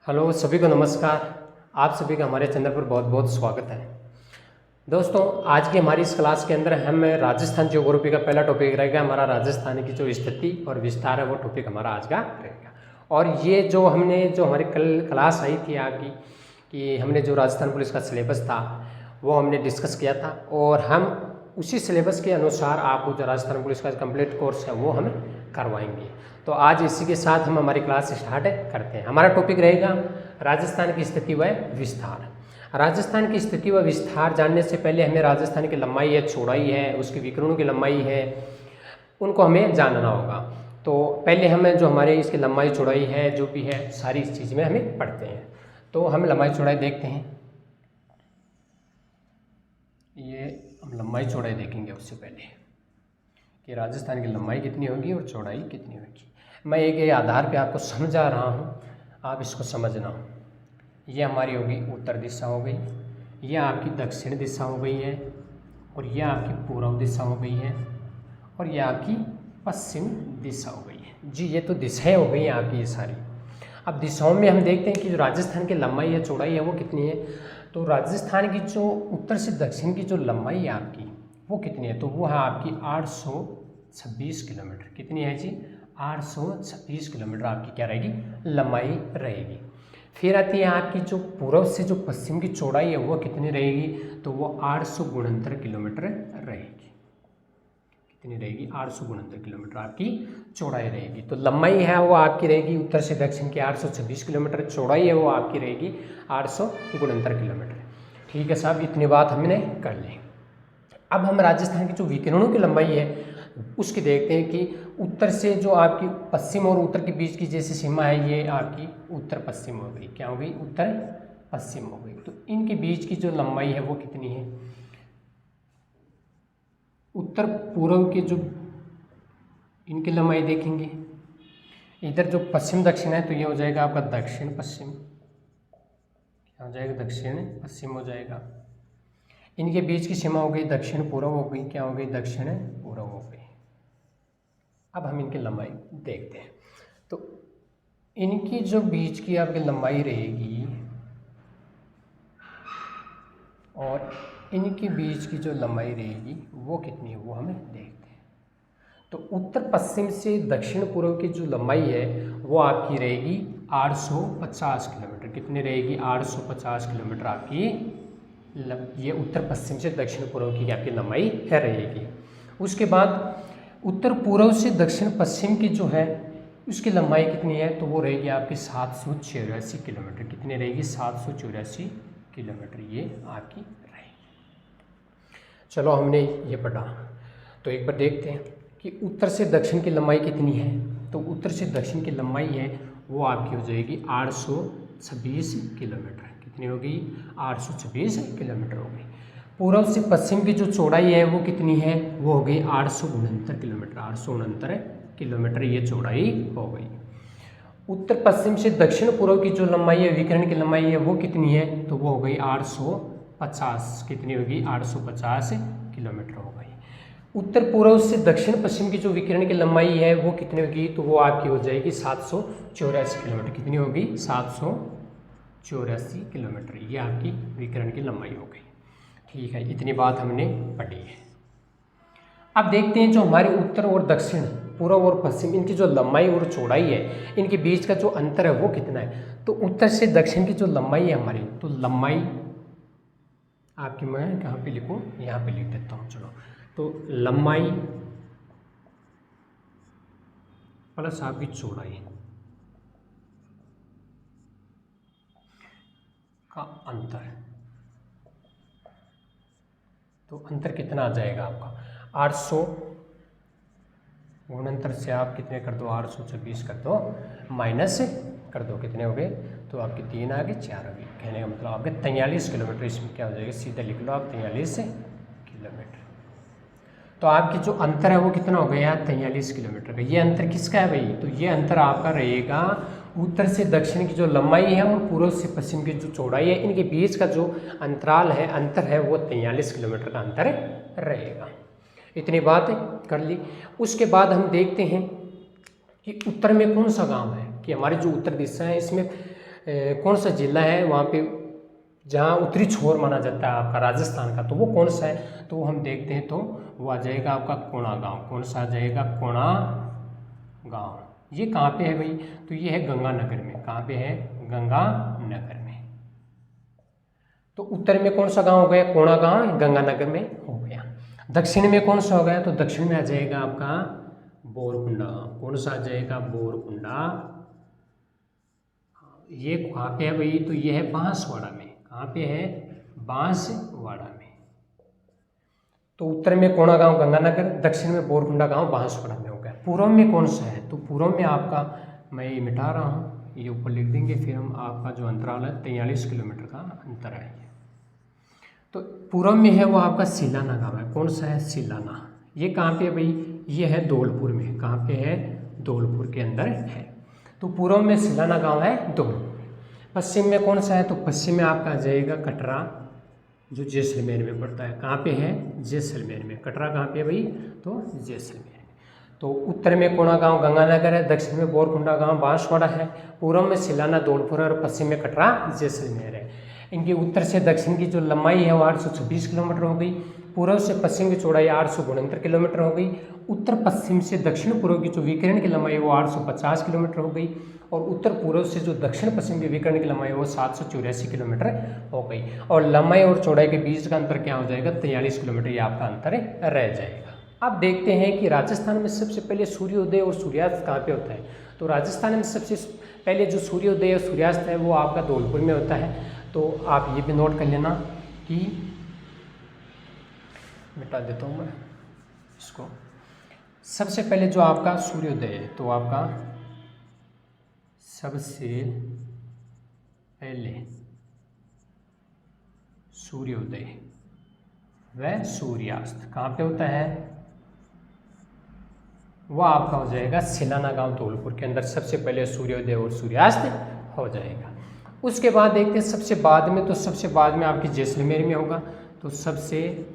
Hello सभी को नमस्कार। आप सभी का हमारे चैनल पर बहुत बहुत स्वागत है। दोस्तों, आज की हमारी इस क्लास के अंदर हम राजस्थान ज्योग्राफी का पहला टॉपिक रहेगा हमारा राजस्थान की जो स्थिति और विस्तार है, वो टॉपिक हमारा आज का रहेगा। और ये जो हमारी कल क्लास आई थी आपकी कि हमने जो राजस्थान पुलिस का सिलेबस था वो हमने डिस्कस किया था, और हम उसी सिलेबस के अनुसार आपको जो राजस्थान पुलिस का कंप्लीट कोर्स है वो हम करवाएंगे। तो आज इसी के साथ हम हमारी क्लास स्टार्ट करते हैं। हमारा टॉपिक रहेगा राजस्थान की स्थिति व विस्तार। राजस्थान की स्थिति व विस्तार जानने से पहले हमें राजस्थान की लंबाई है, चौड़ाई है, उसकी विकर्णों की लंबाई है, उनको हमें जानना होगा। तो पहले हमें जो हमारे इसकी लंबाई चौड़ाई है जो भी है सारी इस चीज़ में हमें पढ़ते हैं। तो हम लंबाई चौड़ाई देखते हैं। ये हम लंबाई चौड़ाई देखेंगे उससे पहले कि राजस्थान की लंबाई कितनी होगी और चौड़ाई कितनी होगी। मैं एक आधार पे आपको समझा रहा हूँ, आप इसको समझना। ये हमारी होगी उत्तर दिशा हो गई, ये आपकी दक्षिण दिशा हो गई है, और यह आपकी पूर्व दिशा हो गई है, और यह आपकी पश्चिम दिशा हो गई है। जी, ये तो दिशाएं हो गई हैं आपकी ये सारी। अब दिशाओं में हम देखते हैं कि जो राजस्थान की लंबाई है चौड़ाई है वो कितनी है। तो राजस्थान की जो उत्तर से दक्षिण की जो लंबाई है आपकी वो कितनी है, तो वो है आपकी 826 किलोमीटर। कितनी है जी? 826 किलोमीटर आपकी क्या रहेगी? लंबाई रहेगी। फिर आती है आपकी जो पूर्व से जो पश्चिम की चौड़ाई है वो कितनी रहेगी, तो वो 869 किलोमीटर रहेगी। कितनी रहेगी? 869 किलोमीटर आपकी चौड़ाई रहेगी। तो लंबाई है वो आपकी रहेगी उत्तर से दक्षिण की 826 किलोमीटर, चौड़ाई है वो आपकी रहेगी 869 किलोमीटर। ठीक है साहब, इतनी बात हमने कर ली। अब हम राजस्थान की जो विकिरणों की लंबाई है उसकी देखते हैं कि उत्तर से जो आपकी पश्चिम और उत्तर के बीच की जैसी सीमा है ये आपकी उत्तर पश्चिम हो गई। क्या हो गई? उत्तर पश्चिम हो गई। तो इनके बीच की जो लंबाई है वो कितनी है? उत्तर पूर्व के जो इनकी लंबाई देखेंगे, इधर जो पश्चिम दक्षिण है तो ये हो जाएगा आपका दक्षिण पश्चिम। क्या हो जाएगा? दक्षिण पश्चिम हो जाएगा। इनके बीच की सीमा हो गई दक्षिण पूर्व हो गई। क्या हो गई? दक्षिण पूर्व हो गई। अब हम इनकी लंबाई देखते हैं। तो इनकी जो बीच की आपकी लंबाई रहेगी और इनके बीच की जो लंबाई रहेगी वो कितनी है वो हमें देखते हैं। तो उत्तर पश्चिम से दक्षिण पूर्व की जो लंबाई है वो आपकी रहेगी 850 किलोमीटर। कितनी रहेगी? 850 किलोमीटर आपकी ये उत्तर पश्चिम से दक्षिण पूर्व की आपकी लंबाई है रहेगी। उसके बाद उत्तर पूर्व से दक्षिण पश्चिम की जो है उसकी लंबाई कितनी है, तो वो रहेगी आपकी 784 किलोमीटर। कितनी रहेगी? 784 किलोमीटर ये आपकी रहेगी। चलो, हमने ये पढ़ा। तो एक बार देखते हैं कि उत्तर से दक्षिण की लंबाई कितनी है। तो उत्तर से दक्षिण की लंबाई है वो आपकी हो जाएगी 826 किलोमीटर। कितनी होगी? 826 किलोमीटर हो गई। पूर्व से पश्चिम की जो चौड़ाई है वो कितनी है? वो हो गई 869 किलोमीटर। 869 किलोमीटर ये चौड़ाई हो गई। उत्तर पश्चिम से दक्षिण पूर्व की जो लंबाई है, विकिरण की लंबाई है वो कितनी है, तो वो हो गई 850। कितनी होगी? 850 किलोमीटर हो गई। उत्तर पूर्व से दक्षिण पश्चिम की जो विकिरण की लंबाई है वो कितनी होगी, तो वो आपकी हो जाएगी 784 किलोमीटर। कितनी होगी? 784 किलोमीटर ये आपकी विकिरण की लंबाई हो गई। ठीक है, इतनी बात हमने पढ़ी है। अब देखते हैं जो हमारे उत्तर और दक्षिण, पूर्व और पश्चिम, इनकी जो लंबाई और चौड़ाई है, इनके बीच का जो अंतर है वो कितना है। तो उत्तर से दक्षिण की जो लंबाई है हमारी, तो लंबाई आपकी मैं कहाँ पे लिखूँ? यहाँ पे लिख देता हूँ। चलो, तो लंबाई प्लस आपकी चौड़ाई का अंतर, तो अंतर कितना आ जाएगा आपका? 869 से आप कितने कर दो? 826 कर दो, माइनस कर दो। कितने हो गए? तो आपके 3 आ गए, 4 आ गए। कहने का मतलब आपके 43 किलोमीटर। इसमें क्या हो जाएगा? सीधे लिख लो आप 43 किलोमीटर। तो आपकी जो अंतर है वो कितना हो गया? 43 किलोमीटर का। ये अंतर किसका है भाई? तो ये अंतर आपका रहेगा उत्तर से दक्षिण की जो लंबाई है और पूर्व से पश्चिम की जो चौड़ाई है, इनके बीच का जो अंतराल है, अंतर है, वो 43 किलोमीटर का अंतर रहेगा। इतनी बात कर ली। उसके बाद हम देखते हैं कि उत्तर में कौन सा गांव है, कि हमारी जो उत्तर दिशा है इसमें कौन सा जिला है वहाँ पे जहाँ उत्तरी छोर माना जाता है आपका राजस्थान का, तो वो कौन सा है, तो हम देखते हैं तो वो आ जाएगा आपका कोणा गांव। कौन सा आ जाएगा, कोणा गांव। ये कहाँ पे है भाई, तो ये है गंगानगर में। कहाँ पे है, गंगानगर में। तो उत्तर में कौन सा गांव हो गया, कोणा गांव गंगानगर में हो गया। दक्षिण में कौन सा हो गया, तो दक्षिण में आ जाएगा आपका बोरकुंडा। कौन सा आ जाएगा, बोरकुंडा। ये कहाँ पे है भाई, तो ये है बांसवाड़ा में। कहाँ पे है, बांसवाड़ा में। तो उत्तर में कोणा गांव गंगानगर, दक्षिण में बोरकुंडा गांव बांसवाड़ा में हो गया। पूर्व में कौन सा है, तो पूर्व में आपका, मैं ये मिटा रहा हूँ, ये ऊपर लिख देंगे, फिर हम आपका जो अंतराल है 43 किलोमीटर का अंतर है। तो पूर्व में है वो आपका सिलाना गांव है। कौन सा है, सिलाना। ये कहाँ पे है भाई, ये है धौलपुर में। कहाँ पे है, धौलपुर के अंदर है। तो पूर्व में सिलाना गांव है धौलपुर। पश्चिम में कौन सा है, तो पश्चिम में आपका आ जाएगा कटरा, जो जैसलमेर में पड़ता है। कहाँ पे है, जैसलमेर में। कटरा कहाँ पे है भाई, तो जैसलमेर में। तो उत्तर में कोणा गांव गंगानगर है, दक्षिण में बोरकुंडा गांव बांसवाड़ा है, पूर्व में सिलाना धौलपुर और पश्चिम में कटरा जैसलमेर है। इनकी उत्तर से दक्षिण की जो लंबाई है वो 826 किलोमीटर हो गई। पूर्व से पश्चिम की चौड़ाई 869 किलोमीटर हो गई। उत्तर पश्चिम से दक्षिण पूर्व की जो विकिरण की लंबाई है वो 850 किलोमीटर हो गई। और उत्तर पूर्व से जो दक्षिण पश्चिम की विकिरण की लंबाई है वो 784 किलोमीटर हो गई। और लंबाई और चौड़ाई के बीच का अंतर क्या हो जाएगा, 43 किलोमीटर, ये आपका अंतर रह जाएगा। अब देखते हैं कि राजस्थान में सबसे पहले सूर्योदय और सूर्यास्त कहाँ पे होता है। तो राजस्थान में सबसे पहले जो सूर्योदय और सूर्यास्त है वो आपका धौलपुर में होता है। तो आप ये भी नोट कर लेना कि, मिटा देता हूँ मैं इसको। सबसे पहले जो आपका सूर्योदय है, तो आपका सबसे पहले सूर्योदय व सूर्यास्त कहाँ पे होता है, वह आपका हो जाएगा सिलाना गांव धौलपुर के अंदर। सबसे पहले सूर्योदय और सूर्यास्त हो जाएगा। उसके बाद देखते हैं सबसे बाद में, तो सबसे बाद में आपकी जैसलमेर में होगा। तो सबसे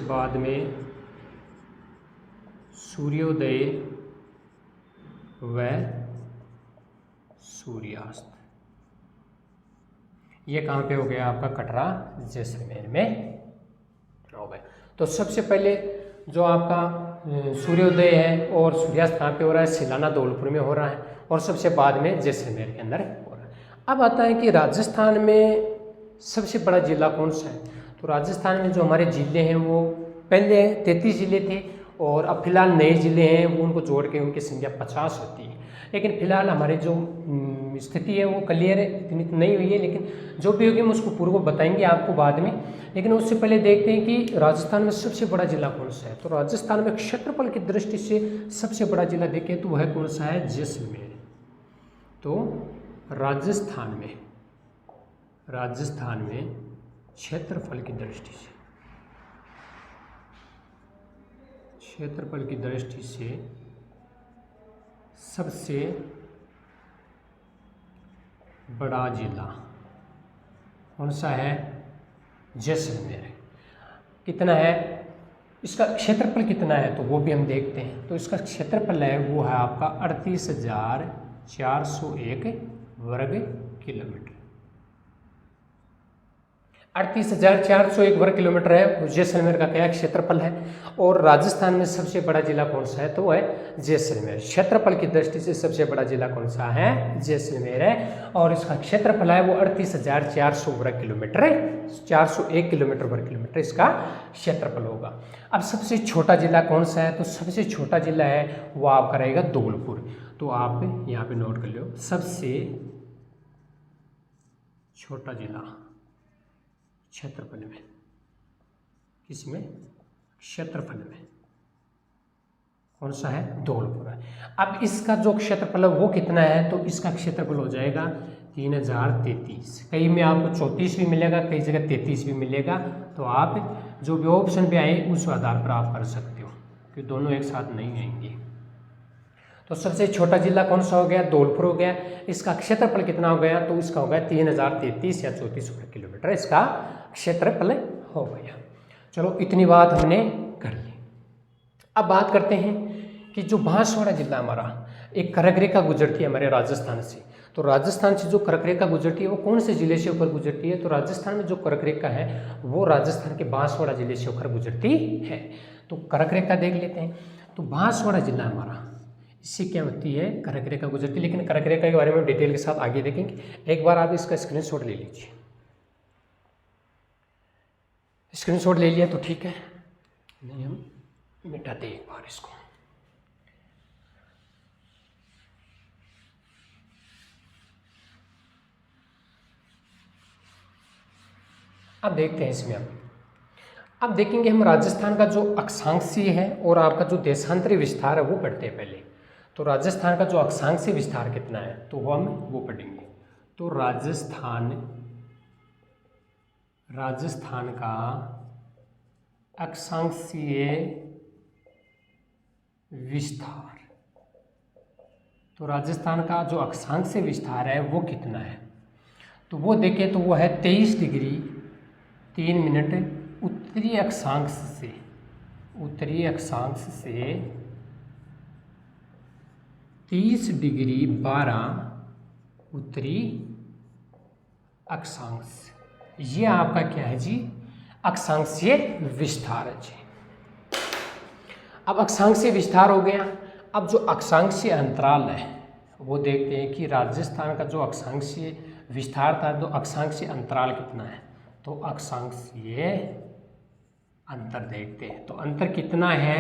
बाद में सूर्योदय व सूर्यास्त, ये कहाँ पे हो गया आपका, कटरा जैसलमेर में हो गया। तो सबसे पहले जो आपका सूर्योदय है और सूर्यास्त कहाँ पे हो रहा है, सिलाना धौलपुर में हो रहा है। और सबसे बाद में जैसलमेर के अंदर हो रहा है। अब आता है कि राजस्थान में सबसे बड़ा जिला कौन सा है। तो राजस्थान में जो हमारे ज़िले हैं वो पहले 33 ज़िले थे, और अब फिलहाल नए ज़िले हैं वो उनको जोड़ के उनकी संख्या 50 होती है। लेकिन फिलहाल हमारी जो स्थिति है वो क्लियर है, इतनी तो नहीं हुई है, लेकिन जो भी होगी हम उसको पूर्व बताएंगे आपको बाद में। लेकिन उससे पहले देखते हैं कि राजस्थान में सबसे बड़ा जिला कौन सा है। तो राजस्थान में क्षेत्रफल की दृष्टि से सबसे बड़ा जिला देखें तो वह कौन सा है, जैसलमेर। तो राजस्थान में क्षेत्रफल की दृष्टि से सबसे बड़ा जिला कौन सा है, जैसलमेर। कितना है इसका क्षेत्रफल, कितना है तो वो भी हम देखते हैं। तो इसका क्षेत्रफल है वो है आपका 38,401 वर्ग किलोमीटर। 38,401 वर्ग किलोमीटर है जैसलमेर का क्या क्षेत्रफल है। और राजस्थान में सबसे बड़ा जिला कौन सा है, तो वह है जैसलमेर। क्षेत्रफल की दृष्टि से सबसे बड़ा जिला कौन सा है, जैसलमेर है। और इसका क्षेत्रफल है वो 38,400 वर्ग किलोमीटर है, 401 किलोमीटर वर्ग किलोमीटर इसका क्षेत्रफल होगा। अब सबसे छोटा जिला कौन सा है, तो सबसे छोटा जिला है वो आपका रहेगा धौलपुर। तो आप यहाँ पे नोट कर लो, सबसे छोटा जिला क्षेत्रफल में, किसमें, क्षेत्रफल में कौन सा है, धौलपुर है। अब इसका जो क्षेत्रफल है वो कितना है, तो इसका क्षेत्रफल हो जाएगा 3033। कहीं में आपको 34 भी मिलेगा, कई जगह 33 भी मिलेगा। तो आप जो भी ऑप्शन पे आए उस आधार पर आप कर सकते हो, कि दोनों एक साथ नहीं आएंगे। तो सबसे छोटा जिला कौन सा हो गया, धौलपुर हो गया। इसका क्षेत्रफल कितना हो गया, तो इसका हो गया 3033 या 34 वर्ग किलोमीटर इसका क्षेत्रफल हो गया। चलो इतनी बात हमने कर ली। अब बात करते हैं कि जो बांसवाड़ा जिला हमारा एक कर्क रेखा गुजरती है हमारे राजस्थान से, तो राजस्थान से जो कर्क रेखा गुजरती है वो कौन से ज़िले से होकर गुजरती है? तो राजस्थान में जो कर्क रेखा है वो राजस्थान के बांसवाड़ा जिले से होकर गुजरती है। तो कर्क रेखा देख लेते हैं। तो बांसवाड़ा जिला हमारा, इससे क्या होती है? कर्क रेखा गुजरती है। लेकिन कर्क रेखा के बारे में डिटेल के साथ आगे देखेंगे। एक बार आप इसका स्क्रीनशॉट ले लीजिए। स्क्रीनशॉट ले लिया तो ठीक है, नहीं हम मिटाते एक बार इसको। अब देखते हैं इसमें अब देखेंगे हम राजस्थान का जो अक्षांशीय है और आपका जो देशांतरी विस्तार है वो पढ़ते हैं पहले। तो राजस्थान का जो अक्षांशीय विस्तार कितना है तो हम वो पढ़ेंगे। तो राजस्थान का अक्षांशीय विस्तार, तो राजस्थान का जो अक्षांशीय विस्तार है वो कितना है? तो वो देखें तो वो है 23 डिग्री 3 मिनट उत्तरी अक्षांश से 30 डिग्री 12 उत्तरी अक्षांश। ये आपका क्या है जी? अक्षांशीय विस्तार है जी। अब अक्षांशीय विस्तार हो गया। अब जो अक्षांशीय अंतराल है वो देखते हैं कि राजस्थान का जो अक्षांशीय विस्तार था, तो अक्षांशीय अंतराल कितना है? तो अक्षांशीय अंतर देखते हैं। तो अंतर कितना है?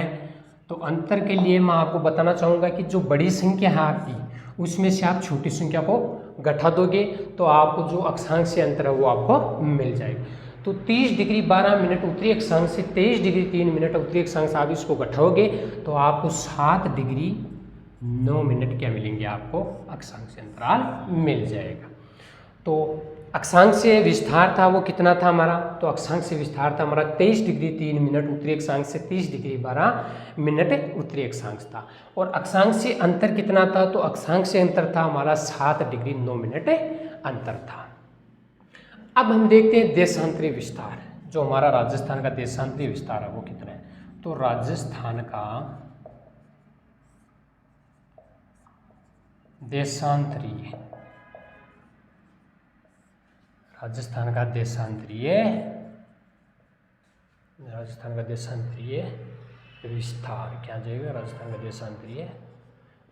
तो अंतर के लिए मैं आपको बताना चाहूँगा कि जो बड़ी संख्या है आपकी, उसमें से आप छोटी संख्या को घटा दोगे तो आपको जो अक्षांशीय अंतर है वो आपको मिल जाएगा। तो 30 डिग्री 12 मिनट उत्तरी अक्षांश से 23 डिग्री 3 मिनट उत्तरी अक्षांश, आप इसको घटाओगे तो आपको 7 डिग्री 9 मिनट क्या मिलेंगे? आपको अक्षांशीय अंतराल मिल जाएगा। तो अक्षांशीय विस्तार था वो कितना था हमारा? तो अक्षांशीय विस्तार था हमारा 23 डिग्री 3 मिनट उत्तरी अक्षांश से 30 डिग्री 12 मिनट उत्तरी अक्षांश था। और अक्षांशीय अंतर कितना था? तो अक्षांशीय अंतर था हमारा 7 डिग्री 9 मिनट अंतर था। अब हम देखते हैं देशांतरी विस्तार, जो हमारा राजस्थान का देशांतरी विस्तार है वो कितना है? तो राजस्थान का देशांतरीय विस्तार क्या जाएगा? राजस्थान का देशांतरीय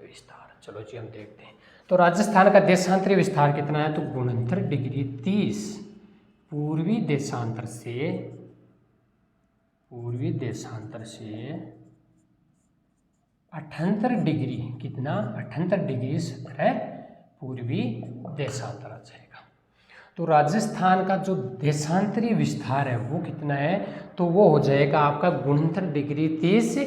विस्तार। चलो जी हम देखते हैं। तो राजस्थान का देशांतरीय विस्तार कितना है? तो 69 डिग्री 30 पूर्वी देशांतर से 78 डिग्री कितना? 78 डिग्री 17 पूर्वी देशांतर आ जाएगा। तो राजस्थान का जो देशांतरीय विस्तार है वो कितना है? तो वो हो जाएगा आपका 69 डिग्री 30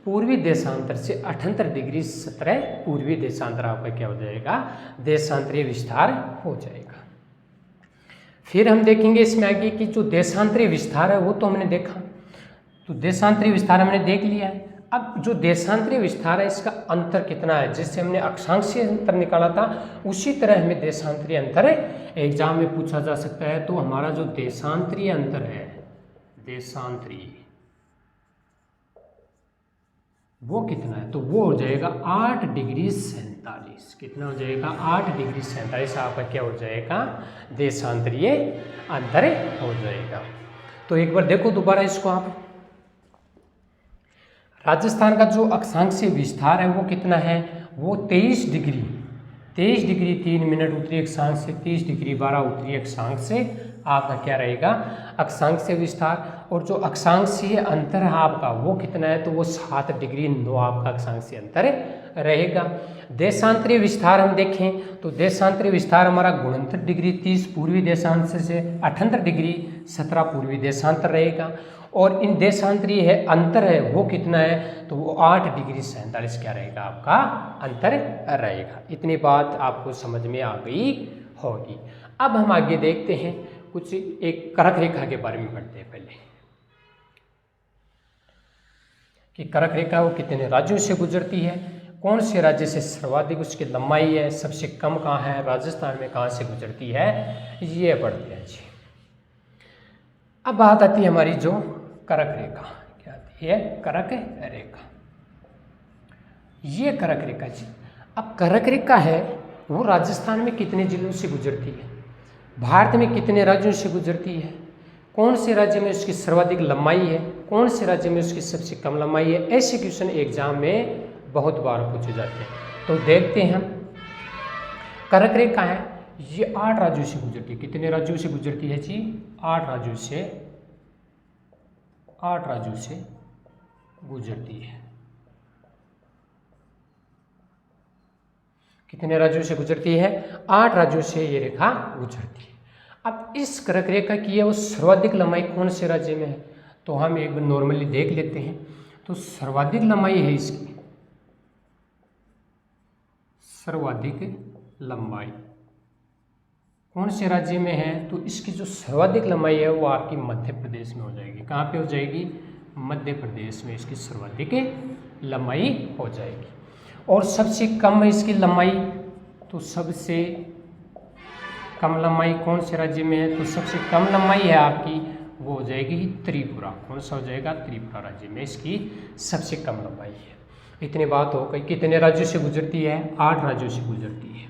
पूर्वी देशांतर से 78 डिग्री 17 पूर्वी देशांतर, आपका क्या हो जाएगा? देशांतरीय विस्तार हो जाएगा। फिर हम देखेंगे इसमें आगे कि जो देशांतरीय विस्तार है वो तो हमने देखा, तो देशांतरीय विस्तार हमने देख लिया है। अब जो देशांतरीय विस्तार है इसका अंतर कितना है? जिससे हमने अक्षांशीय अंतर निकाला था उसी तरह हमें देशांतरीय अंतर एग्जाम में पूछा जा सकता है। तो हमारा जो देशांतरीय अंतर है, देशांतरीय, वो कितना है? तो वो हो जाएगा 8 डिग्री 47। कितना हो जाएगा? 8 डिग्री 47 आपका क्या हो जाएगा? देशांतरीय अंतर हो जाएगा। तो एक बार देखो दोबारा इसको आप। राजस्थान का जो अक्षांशीय विस्तार है वो कितना है? वो 23 डिग्री 3 मिनट उत्तरी अक्षांश से 30 डिग्री 12 उत्तरी अक्षांश से आपका क्या रहेगा? अक्षांशीय विस्तार। और जो अक्षांशीय अंतर है आपका वो कितना है? तो वो 7 डिग्री 9 आपका अक्षांशीय अंतर रहेगा। देशांतरीय विस्तार हम देखें तो देशांतरीय विस्तार हमारा 69 डिग्री 30 पूर्वी देशांतर से 78 डिग्री 17 पूर्वी देशांतर रहेगा। और इन देशांतरीय है अंतर है वो कितना है? तो वो 8 डिग्री 47 क्या रहेगा? आपका अंतर रहेगा। इतनी बात आपको समझ में आ गई होगी। अब हम आगे देखते हैं, कुछ एक कर्क रेखा के बारे में पढ़ते हैं पहले कि कर्क रेखा वो कितने राज्यों से गुजरती है, कौन से राज्य से सर्वाधिक उसकी लंबाई है, सबसे कम कहाँ है, राजस्थान में कहाँ से गुजरती है, ये पढ़ते हैं जी। अब बात आती है हमारी जो कर्क रेखा, क्या आती है? कर्क रेखा। ये कर्क रेखा जी। अब कर्क रेखा है वो राजस्थान में कितने जिलों से गुजरती है, भारत में कितने राज्यों से गुजरती है, कौन से राज्य में उसकी सर्वाधिक लंबाई है, कौन से राज्य में उसकी सबसे कम लंबाई है, ऐसे क्वेश्चन एग्जाम में बहुत बार पूछे जाते हैं। तो देखते हैं हम, कर्क रेखा है ये 8 राज्यों से गुजरती है। कितने राज्यों से गुजरती है जी? 8 राज्यों से गुजरती है। कितने राज्यों से गुजरती है? 8 राज्यों से ये रेखा गुजरती है। अब इस कर्क रेखा की है वो सर्वाधिक लंबाई कौन से राज्य में है, तो हम एक बार नॉर्मली देख लेते हैं। तो सर्वाधिक लंबाई है इसकी, सर्वाधिक लंबाई कौन से राज्य में है, तो इसकी जो सर्वाधिक लंबाई है वो आपकी मध्य प्रदेश में हो जाएगी। कहाँ पे हो जाएगी? मध्य प्रदेश में इसकी सर्वाधिक लंबाई हो जाएगी। और सबसे कम है इसकी लंबाई, तो सबसे कम लंबाई कौन से राज्य में है, तो सबसे कम लंबाई है आपकी वो हो जाएगी त्रिपुरा। कौन सा हो जाएगा? त्रिपुरा राज्य में इसकी सबसे कम लंबाई है। इतनी बात हो गई। कितने राज्यों से गुजरती है? 8 राज्यों से गुजरती है।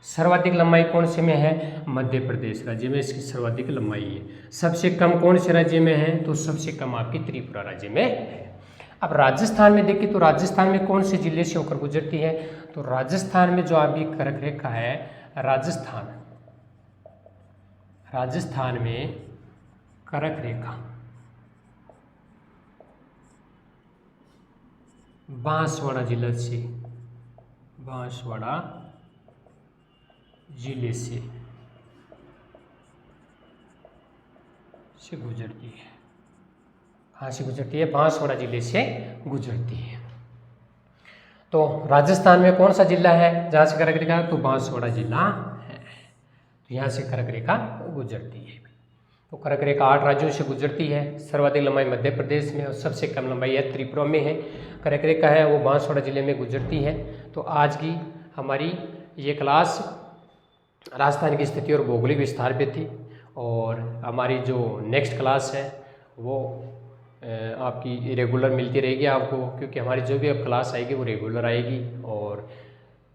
सर्वाधिक लंबाई कौन से में है? मध्य प्रदेश राज्य में इसकी सर्वाधिक लंबाई है। सबसे कम कौन से राज्य में है, तो सबसे कम आपकी त्रिपुरा राज्य में है। अब राजस्थान में देखिए, तो राजस्थान में कौन से जिले से होकर गुजरती है, तो राजस्थान में जो आपकी कर्क रेखा है, राजस्थान में कर्क रेखा बांसवाड़ा जिले से गुजरती है। कहाँ से गुजरती है? बांसवाड़ा जिले से गुजरती है। तो राजस्थान में कौन सा जिला है जहाँ से कर्क रेखा? तो बांसवाड़ा जिला है। तो यहाँ से कर्क रेखा गुजरती है। तो कर्क रेखा 8 राज्यों से गुजरती है। सर्वाधिक लंबाई मध्य प्रदेश में और सबसे कम लंबाई है त्रिपुरा में है। कर्क रेखा है वो बांसवाड़ा जिले में गुजरती है। तो आज की हमारी ये क्लास राजस्थान की स्थिति और भौगोलिक विस्तार पे थी, और हमारी जो नेक्स्ट क्लास है वो आपकी रेगुलर मिलती रहेगी आपको, क्योंकि हमारी जो भी अब क्लास आएगी वो रेगुलर आएगी, और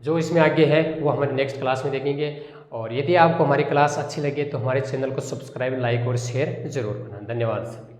जो इसमें आगे है वो हमारे नेक्स्ट क्लास में देखेंगे। और यदि आपको हमारी क्लास अच्छी लगे तो हमारे चैनल को सब्सक्राइब, लाइक और शेयर जरूर करना। धन्यवाद सभी।